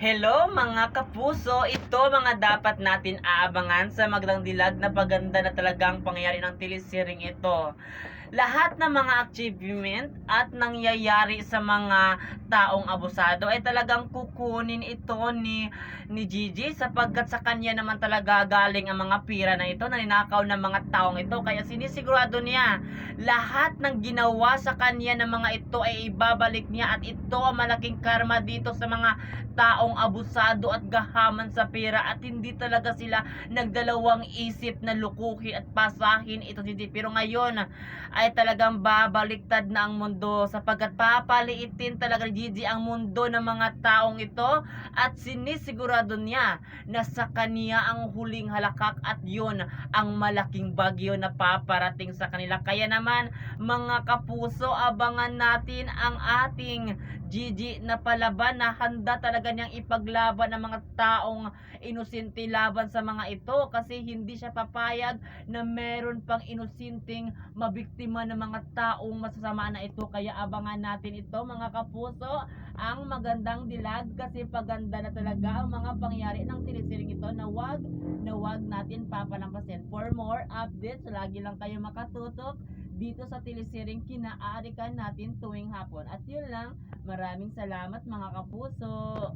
Hello mga kapuso, ito mga dapat natin aabangan sa magandang dilag na paganda na talagang pangyayari ng teleseryeng ito. Lahat ng mga achievement at nangyayari sa mga taong abusado ay talagang kukunin ito ni Gigi sapagkat sa kanya naman talaga galing ang mga pira na ito na ninakaw ng mga taong ito, kaya sinisigurado niya lahat ng ginawa sa kanya ng mga ito ay ibabalik niya, at ito ang malaking karma dito sa mga taong abusado at gahaman sa pera, at hindi talaga sila nagdalawang isip na lukuhin at pasahin ito si Gigi. Pero ngayon ay talagang babaliktad na ang mundo sapagkat papaliitin talaga ni Gigi ang mundo ng mga taong ito, at sinisigurado niya na sa kanya ang huling halakak, at yun ang malaking bagyo na paparating sa kanila. Kaya naman mga kapuso, abangan natin ang ating Gigi na palaban na handa talaga niyang ipaglaban ng mga taong inosente laban sa mga ito, kasi hindi siya papayag na meron pang inosenteng mabiktima ng mga taong masasama na ito. Kaya abangan natin ito mga kapuso, ang magandang dilag, kasi paganda na talaga ang mga pangyayari ng teleseryeng ito na wag natin papalampasin. For more updates, lagi lang kayo makatutok dito sa teleseryeng kinaarikan natin tuwing hapon. At yun lang, maraming salamat mga kapuso.